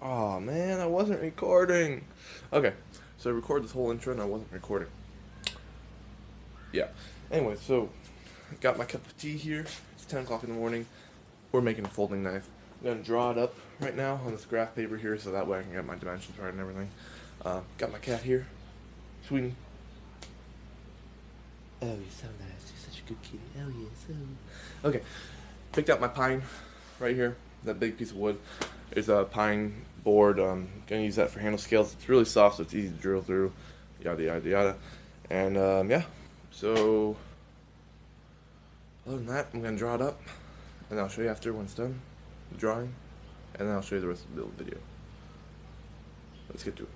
Oh man, I wasn't recording. Okay, so I recorded this whole intro and I wasn't recording. Yeah. Anyway, so got my cup of tea here. It's 10 o'clock in the morning. We're making a folding knife. I'm gonna draw it up right now on this graph paper here, so that way I can get my dimensions right and everything. Got my cat here, Sweetie. Oh, you're so nice. You're such a good kitty. Oh yes. Oh. Okay. Picked out my pine right here. That big piece of wood. There's a pine board. Gonna use that for handle scales. It's really soft, so it's easy to drill through. Yada yada yada. And yeah. So other than that, I'm gonna draw it up, and I'll show you after when it's done, drawing, and then I'll show you the rest of the video. Let's get to it.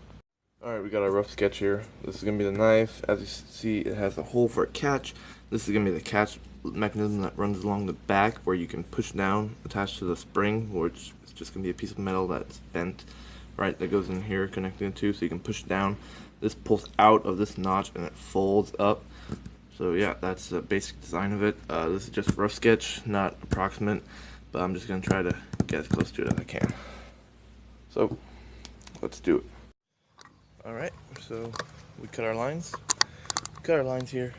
Alright, we got our rough sketch here. This is going to be the knife. As you see, it has a hole for a catch. This is going to be the catch mechanism that runs along the back where you can push down, attached to the spring, which is just going to be a piece of metal that's bent, right, that goes in here, connecting the two, so you can push down. This pulls out of this notch and it folds up. So yeah, that's the basic design of it. This is just a rough sketch, not approximate, but I'm just going to try to get as close to it as I can. So, let's do it. Alright, so we cut our lines. Cut our lines here.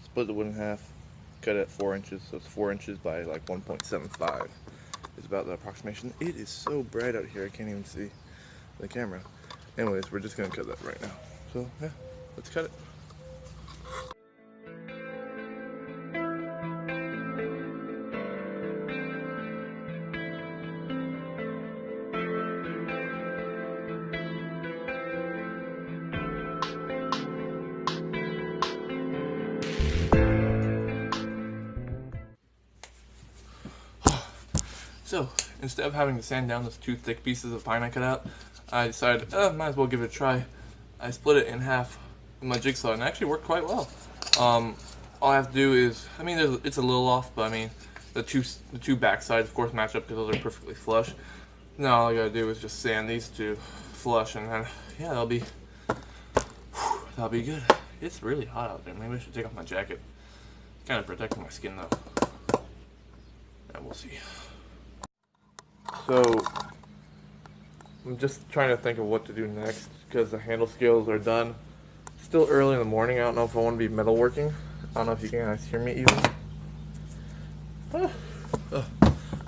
Split the wood in half. Cut it at 4 inches, so it's 4 inches by like 1.75 is about the approximation. It is so bright out here, I can't even see the camera. Anyways, we're just gonna cut that right now. So yeah, let's cut it. So, instead of having to sand down those 2 thick pieces of pine I cut out, I decided, might as well give it a try. I split it in half with my jigsaw, and it actually worked quite well. All I have to do is, I mean, it's a little off, but I mean, the two back sides, of course, match up because those are perfectly flush. Now all I gotta do is just sand these two flush, and then, yeah, that'll be good. It's really hot out there. Maybe I should take off my jacket. Kind of protecting my skin, though. And we'll see. So, I'm just trying to think of what to do next because the handle scales are done. It's still early in the morning. I don't know if I want to be metalworking. I don't know if you guys hear me even. I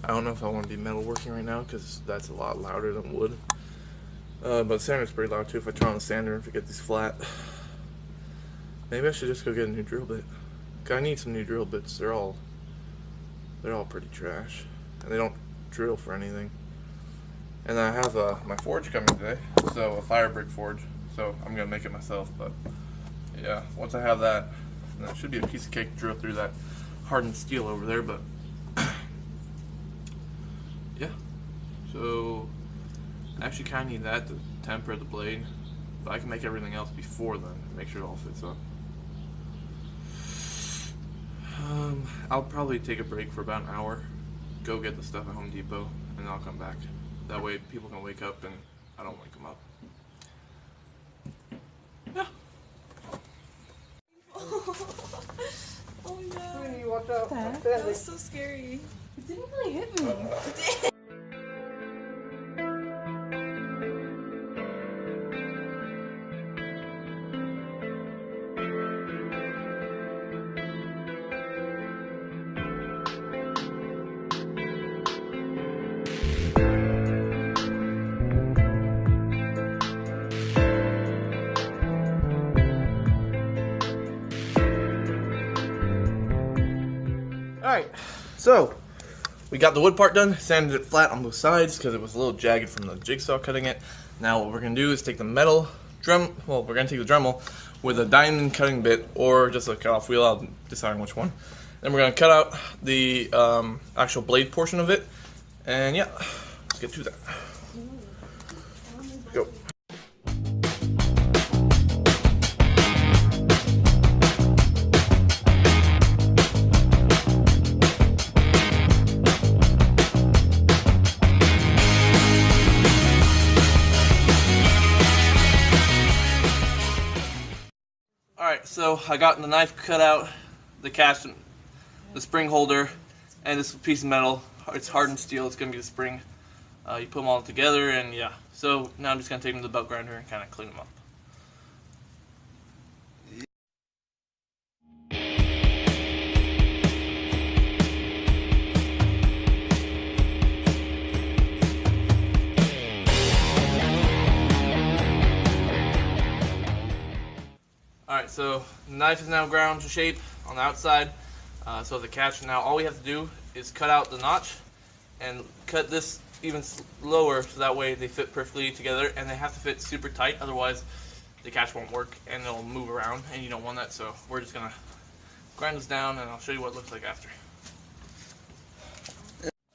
don't know if I want to be metalworking right now because that's a lot louder than wood. But the sander's pretty loud too if I turn on the sander and forget these flat. Maybe I should just go get a new drill bit. I need some new drill bits. They're all pretty trash. And they don't drill for anything. And I have my forge coming today, so a fire brick forge, so I'm gonna make it myself. But yeah, once I have that, then it should be a piece of cake to drill through that hardened steel over there. But yeah, so I actually kind of need that to temper the blade, but I can make everything else before then, make sure it all fits up. I'll probably take a break for about an hour, go get the stuff at Home Depot, and I'll come back. That way people can wake up and I don't wake them up. Yeah. Oh no. Sweetie, watch out. That was so scary. It didn't really hit me. Alright, so we got the wood part done, sanded it flat on both sides because it was a little jagged from the jigsaw cutting it. Now what we're going to do is take the metal we're going to take the Dremel with a diamond cutting bit or just a cut-off wheel. I'll decide which one. Then we're going to cut out the actual blade portion of it, and yeah, let's get to that. Go. Alright, so I got the knife cut out, the catch, the spring holder, and this piece of metal. It's hardened steel, it's going to be the spring You put them all together, and yeah. So now I'm just gonna take them to the belt grinder and kind of clean them up. Alright, so the knife is now ground to shape on the outside. So the catch, now all we have to do is cut out the notch and cut this even lower so that way they fit perfectly together, and they have to fit super tight, otherwise the catch won't work and it'll move around and you don't want that. So we're just gonna grind this down and I'll show you what it looks like after.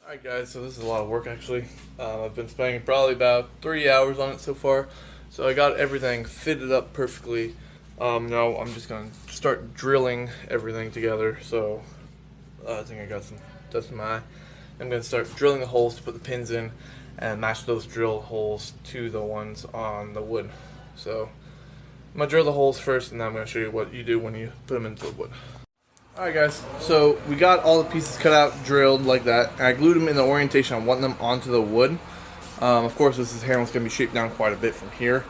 Alright guys, so this is a lot of work actually. I've been spending probably about 3 hours on it so far. So I got everything fitted up perfectly. Now I'm just going to start drilling everything together. So I think I got some dust in my eye. I'm going to start drilling the holes to put the pins in and match those drill holes to the ones on the wood. So I'm going to drill the holes first, and then I'm going to show you what you do when you put them into the wood. Alright guys, so we got all the pieces cut out, drilled like that, and I glued them in the orientation I want them onto the wood. Of course this handle's going to be shaped down quite a bit from here,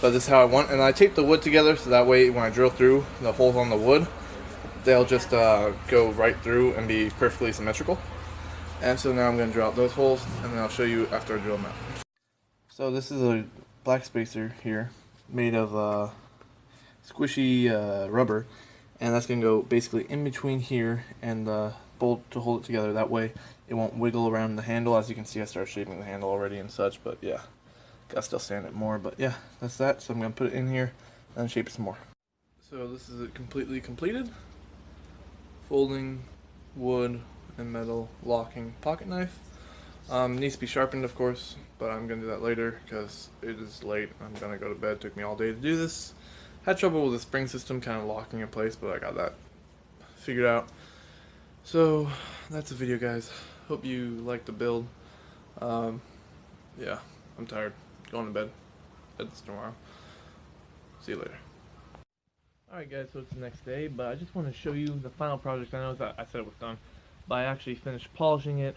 but this is how I want. And I taped the wood together so that way when I drill through the holes on the wood, they'll just go right through and be perfectly symmetrical. And so now I'm going to drill out those holes, and then I'll show you after I drill them out. So this is a black spacer here, made of squishy rubber. And that's going to go basically in between here and the bolt to hold it together. That way it won't wiggle around the handle. As you can see, I started shaping the handle already and such, but yeah, gotta still sand it more. But yeah, that's that. So I'm going to put it in here and shape it some more. So this is it completely completed. Folding wood and metal locking pocket knife. Needs to be sharpened, of course, but I'm going to do that later because it is late. I'm going to go to bed. It took me all day to do this. Had trouble with the spring system kind of locking in place, but I got that figured out. So that's the video, guys. Hope you liked the build. Yeah, I'm tired. Going to bed. It's tomorrow. See you later. Alright guys, so it's the next day, but I just want to show you the final project. I know that I said it was done, but I actually finished polishing it,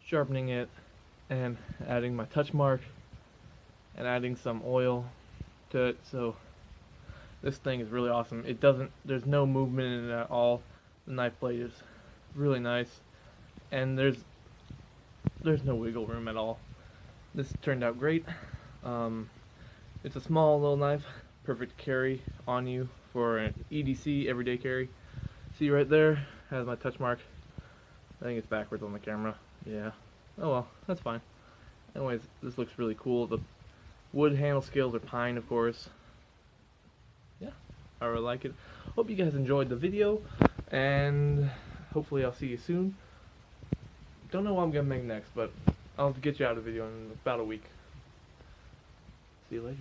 sharpening it, and adding my touch mark, and adding some oil to it. So this thing is really awesome. There's no movement in it at all. The knife blade is really nice, and there's no wiggle room at all. This turned out great. It's a small little knife, perfect to carry on you for an EDC everyday carry. See right there, has my touch mark. I think it's backwards on the camera. Yeah. Oh well, that's fine. Anyways, this looks really cool. The wood handle scales are pine, of course. Yeah, I really like it. Hope you guys enjoyed the video, and hopefully I'll see you soon. Don't know what I'm gonna make next, but I'll get you out a video in about a week. See you later.